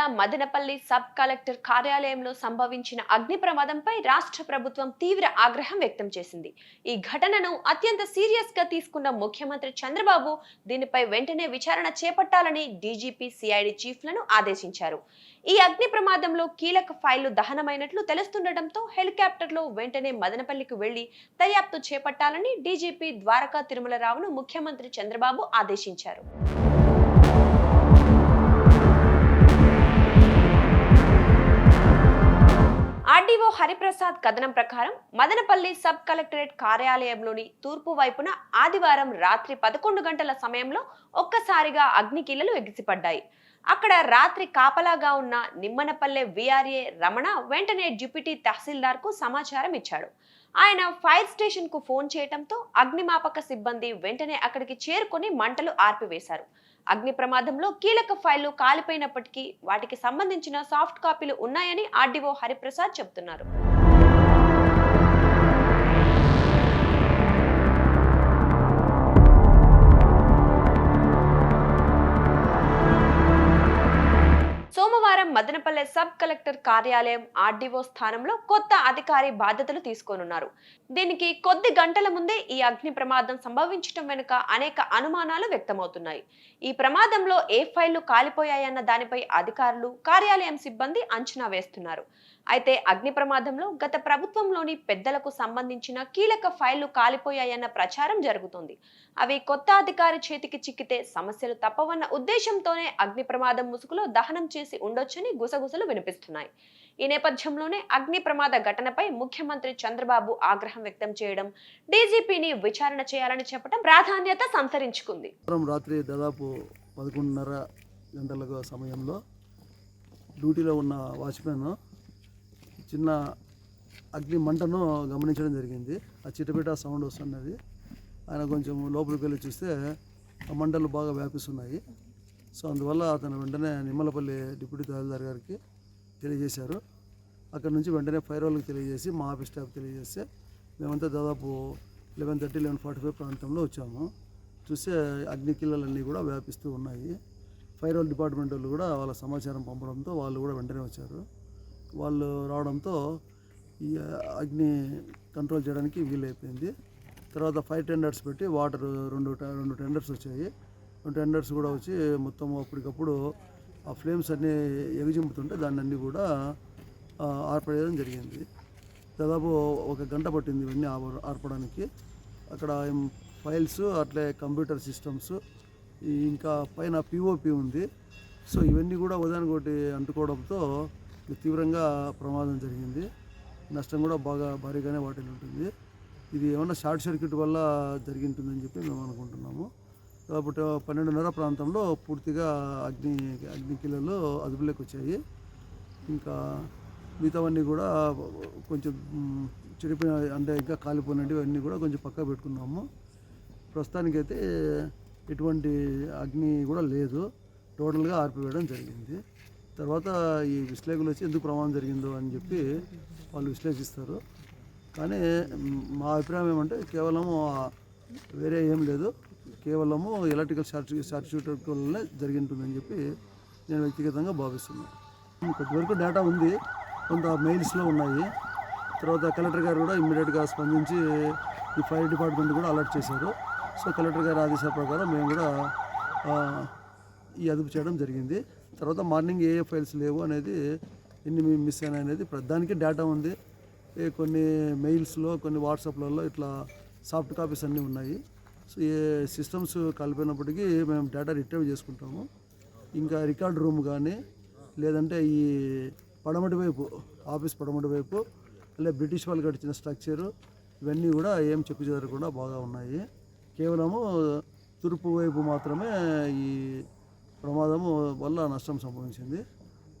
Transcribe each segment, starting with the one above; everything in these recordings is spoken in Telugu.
జిల్లా మదనపల్లి సబ్ కలెక్టర్ కార్యాలయంలో సంభవించిన అగ్ని ప్రమాదంపై రాష్ట్ర ప్రభుత్వం తీవ్ర ఆగ్రహం వ్యక్తం చేసింది. ఈ ఘటనను అత్యంత సీరియస్ గా తీసుకున్న ముఖ్యమంత్రి చంద్రబాబు దీనిపై వెంటనే విచారణ చేపట్టాలని డీజీపీ సిఐడి చీఫ్లను ఆదేశించారు. ఈ అగ్ని ప్రమాదంలో కీలక ఫైళ్లు దహనమైనట్లు తెలుస్తుండటంతో హెలికాప్టర్లో వెంటనే మదనపల్లికి వెళ్లి దర్యాప్తు చేపట్టాలని డీజీపీ ద్వారకా తిరుమలరావును ముఖ్యమంత్రి చంద్రబాబు ఆదేశించారు. ఆర్డీఓ హరిప్రసాద్ కథనం ప్రకారం మదనపల్లి సబ్ కలెక్టరేట్ కార్యాలయంలోని తూర్పు వైపున ఆదివారం రాత్రి 11 గంటల సమయంలో ఒక్కసారిగా అగ్నికీలలు ఎగిసిపడ్డాయి. అక్కడ రాత్రి కాపలాగా ఉన్న నిమ్మనపల్లె విఆర్ఏ రమణ వెంటనే డిప్యూటీ తహసీల్దార్ కు సమాచారం ఇచ్చాడు. ఆయన ఫైర్ స్టేషన్ కు ఫోన్ చేయడంతో అగ్నిమాపక సిబ్బంది వెంటనే అక్కడికి చేరుకొని మంటలు ఆర్పివేశారు. అగ్ని ప్రమాదంలో కీలక ఫైళ్లు కాలిపోయినప్పటికీ వాటికి సంబంధించిన సాఫ్ట్ కాపీలు ఉన్నాయని ఆర్డీఓ హరిప్రసాద్ చెబుతున్నారు. సోమవారం మదనపల్లె సబ్ కలెక్టర్ కార్యాలయం ఆర్డీఓ స్థానంలో కొత్త అధికారి బాధ్యతలు తీసుకోనున్నారు. దీనికి కొద్ది గంటల ముందే ఈ అగ్ని ప్రమాదం సంభవించడం వెనుక అనేక అనుమానాలు వ్యక్తమవుతున్నాయి. ఈ ప్రమాదంలో ఏ ఫైళ్లు కాలిపోయాయన్న దానిపై అధికారులు, కార్యాలయం సిబ్బంది అంచనా వేస్తున్నారు. అయితే అగ్ని ప్రమాదంలో గత ప్రభుత్వంలోని పెద్దలకు సంబంధించిన కీలక ఫైళ్లు కాలిపోయాయన్న ప్రచారం జరుగుతోంది. అవి కొత్త అధికారి చేతికి చిక్కితే సమస్యలు తప్పవన్న ఉద్దేశంతోనే అగ్ని ప్రమాదం ముసుగులో దహనం చేసి ఉండొచ్చని గుసగుసలు వినిపిస్తున్నాయి. ఈ నేపథ్యంలోనే అగ్ని ప్రమాద ఘటనపై ముఖ్యమంత్రి చంద్రబాబు ఆగ్రహం వ్యక్తం చేయడం, డీజీపీని విచారణ చేయాలని చెప్పడం ప్రాధాన్యత సంతరించుకుంది. రాత్రి దాదాపు 11:30 గంటల సమయంలో డ్యూటీలో ఉన్న వాచ్మెన్ చిన్న అగ్ని మంటను గమనించడం జరిగింది. ఆ చిటపిట సౌండ్ వస్తున్నది. ఆయన కొంచెం లోపలికి వెళ్ళి చూస్తే ఆ మంటలు బాగా వ్యాపిస్తున్నాయి. సో అందువల్ల అతను వెంటనే నిమ్మలపల్లి డిప్యూటీ తహసీల్దార్ గారికి తెలియజేశారు. అక్కడ నుంచి వెంటనే ఫైర్ వాళ్ళకి తెలియజేసి మా ఆఫీస్ స్టాఫ్ తెలియజేస్తే మేమంతా దాదాపు 11:30, 11:45 ప్రాంతంలో వచ్చాము. చూస్తే అగ్నికిల్లలన్నీ కూడా వ్యాపిస్తూ ఉన్నాయి. ఫైర్ వాళ్ళ డిపార్ట్మెంట్ వాళ్ళు కూడా వాళ్ళ సమాచారం పంపడంతో వాళ్ళు కూడా వెంటనే వచ్చారు. వాళ్ళు రావడంతో ఈ అగ్ని కంట్రోల్ చేయడానికి వీలైపోయింది. తర్వాత ఫైర్ టెండర్స్ పెట్టి వాటర్ రెండు టెండర్స్ వచ్చాయి. టెండర్స్ కూడా వచ్చి మొత్తం అప్పటికప్పుడు ఆ ఫ్లేమ్స్ అన్నీ ఎగిజింపుతుంటే దాన్ని అన్నీ కూడా ఆర్పేయడం జరిగింది. దాదాపు 1 గంట పట్టింది ఇవన్నీ ఆర్పడానికి. అక్కడ ఫైల్స్, అట్లే కంప్యూటర్ సిస్టమ్స్, ఇంకా పైన పిఓపి ఉంది. సో ఇవన్నీ కూడా ఉదాహరణకొకటి అంటుకోవడంతో తీవ్రంగా ప్రమాదం జరిగింది. నష్టం కూడా బాగా భారీగానే వాటిల్ ఉంటుంది. ఇది ఏమన్నా షార్ట్ సర్క్యూట్ వల్ల జరిగింటుందని చెప్పి మేము అనుకుంటున్నాము. దాదాపు 12:30 ప్రాంతంలో పూర్తిగా అగ్నికిల్లలు అదుపులోకి వచ్చాయి. ఇంకా మిగతావన్నీ కూడా కొంచెం చెడిపోయిన, అంటే ఇంకా కాలిపోయినవి అన్నీ కూడా కొంచెం పక్కా పెట్టుకున్నాము. ప్రస్తుతానికైతే ఎటువంటి అగ్ని కూడా లేదు. టోటల్గా ఆర్పివేయడం జరిగింది. తర్వాత ఈ విశ్లేషకులు వచ్చి ఎందుకు ప్రమాదం జరిగిందో అని చెప్పి వాళ్ళు విశ్లేషిస్తారు. కానీ మా అభిప్రాయం ఏమంటే కేవలము వేరే ఏం లేదు, కేవలము ఎలక్ట్రికల్ షార్ట్ వల్లనే జరిగింటుందని చెప్పి నేను వ్యక్తిగతంగా భావిస్తున్నాను. కొంతవరకు డేటా ఉంది, కొంత మెయిల్స్లో ఉన్నాయి. తర్వాత కలెక్టర్ గారు కూడా ఇమ్మీడియట్గా స్పందించి ఈ ఫైర్ డిపార్ట్మెంట్ కూడా అలర్ట్ చేశారు. సో కలెక్టర్ గారి ఆదేశాల ప్రకారం మేము కూడా ఈ అదుపు చేయడం జరిగింది. తర్వాత మార్నింగ్ ఏ ఫైల్స్ లేవు అనేది, ఎన్ని మిస్ అయినాయి అనేది దానికి డేటా ఉంది. కొన్ని మెయిల్స్లో, కొన్ని వాట్సాప్లలో ఇట్లా సాఫ్ట్ కాపీస్ అన్నీ ఉన్నాయి. సో ఏ సిస్టమ్స్ కలిపినప్పటికీ మేము డేటా రిట్రీవ్ చేసుకుంటాము. ఇంకా రికార్డ్ రూమ్ కానీ, లేదంటే ఈ పడమటి వైపు, ఆఫీస్ పడమటి వైపు, లేదా బ్రిటిష్ వాళ్ళు కట్టించిన స్ట్రక్చరు, ఇవన్నీ కూడా ఏం చెప్పు జరగకుండా బాగా ఉన్నాయి. కేవలము తూర్పు వైపు మాత్రమే ఈ ప్రమాదము వల్ల నష్టం సంభవించింది.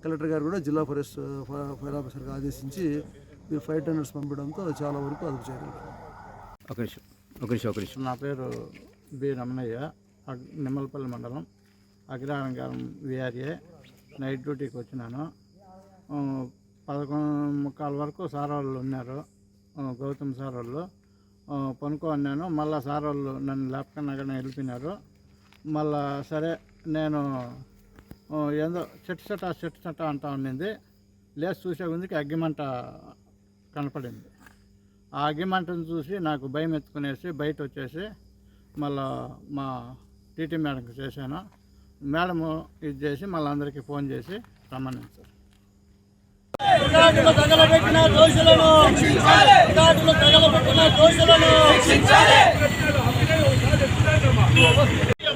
కలెక్టర్ గారు కూడా జిల్లా ఫైర్ ఆఫీసర్కి ఆదేశించి మీరు ఫైర్ టెండర్స్ పంపడంతో చాలా వరకు అదుపు చేయగలరు. ఒక నిమిషం. నా పేరు బి రమణయ్య, నిమ్మలపల్లి మండలం అగ్రహారం విఆర్ఏ. నైట్ డ్యూటీకి వచ్చినాను. 11:45 వరకు సార్ వాళ్ళు ఉన్నారు, గౌతమ్ సార్ వాళ్ళు. పనుకోన్నాను. మళ్ళీ సార్ వాళ్ళు నన్ను లేపకన్నా వెళ్ళిపోయినారు. మళ్ళా సరే నేను ఏందో చెట్టు చట్ట అంటా ఉండింది. లేచి చూసే ముందుకి అగ్గిమంట కనపడింది. ఆ అగ్గిమంటను చూసి నాకు భయం ఎత్తుకునేసి బయట వచ్చేసి మళ్ళా మా టీటీ మేడంకి చేశాను. మేడము ఇది చేసి మళ్ళీ అందరికీ ఫోన్ చేసి రమ్మని సార్. తగలబెట్టిన దోషులను తగలబెట్టిన దోషులను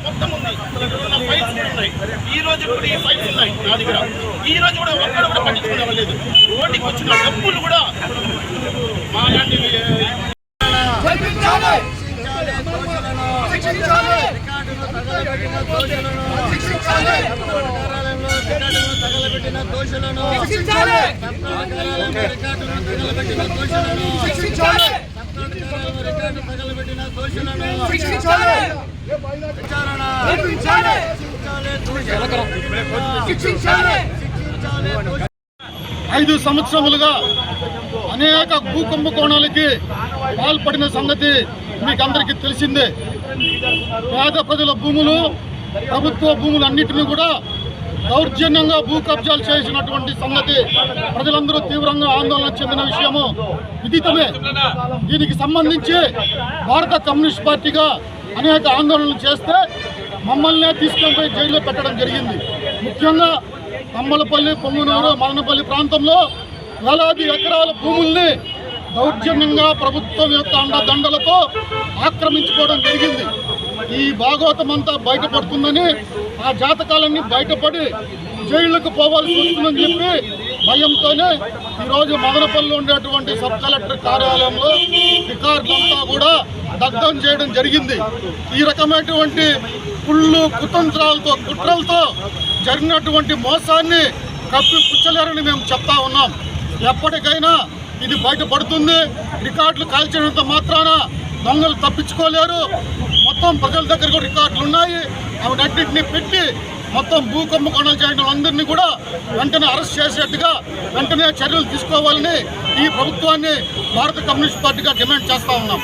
మొత్తం ఉంది. ఫైల్స్ కూడా ఉన్నాయి. ఈ రోజు కూడా ఈ ఫైల్స్ ఉన్నాయి నా దగ్గర. ఈ రోజు కూడా ఒక్కడు కూడా పట్టించుకునే లేదు. రోడ్డుకి వచ్చిన డబ్బులు కూడా మా లాంటి తగలబెట్టిన దోషులను తగలబెట్టిన దోషులను 5 సంవత్సరములుగా అనేక భూకుంభకోణాలకి పాల్పడిన సంగతి మీకు అందరికీ తెలిసిందే. పేద ప్రజల భూములు, ప్రభుత్వ భూములన్నింటినీ కూడా దౌర్జన్యంగా భూ కబ్జాలు చేసినటువంటి సంగతి ప్రజలందరూ తీవ్రంగా ఆందోళన చెందిన విషయము విదితమే. దీనికి సంబంధించి భారత కమ్యూనిస్ట్ పార్టీగా అనేక ఆందోళనలు చేస్తే మమ్మల్నే తీసుకొని పోయి జైల్లో పెట్టడం జరిగింది. ముఖ్యంగా తమ్మలపల్లి, పొంగునూరు, మదనపల్లి ప్రాంతంలో వేలాది ఎకరాల భూముల్ని దౌర్జన్యంగా ప్రభుత్వం యొక్క అండదండలతో ఆక్రమించుకోవడం జరిగింది. ఈ భాగవతం అంతా బయటపడుతుందని, ఆ జాతకాలన్నీ బయటపడి జైళ్లకు పోవాల్సి వస్తుందని చెప్పి భయంతోనే ఈరోజు మదనపల్లిలో ఉండేటువంటి సబ్ కలెక్టర్ కార్యాలయంలో రికార్డులంతా కూడా దగ్ధం చేయడం జరిగింది. ఈ రకమైనటువంటి కుళ్ళు, కుతంత్రాలతో, కుట్రలతో జరిగినటువంటి మోసాన్ని కప్పిపుచ్చలేరని మేము చెప్తా ఉన్నాం. ఎప్పటికైనా ఇది బయటపడుతుంది. రికార్డులు కాల్చినంత మాత్రాన దొంగలు తప్పించుకోలేరు. మొత్తం ప్రజల దగ్గర కూడా రికార్డులు ఉన్నాయి. అవన్నింటినీ పెట్టి మొత్తం భూకుంభకోణాలు చేయడం అందరినీ కూడా వెంటనే అరెస్ట్ చేసేట్టుగా వెంటనే చర్యలు తీసుకోవాలని ఈ ప్రభుత్వాన్ని భారత కమ్యూనిస్ట్ పార్టీగా డిమాండ్ చేస్తా ఉన్నాం.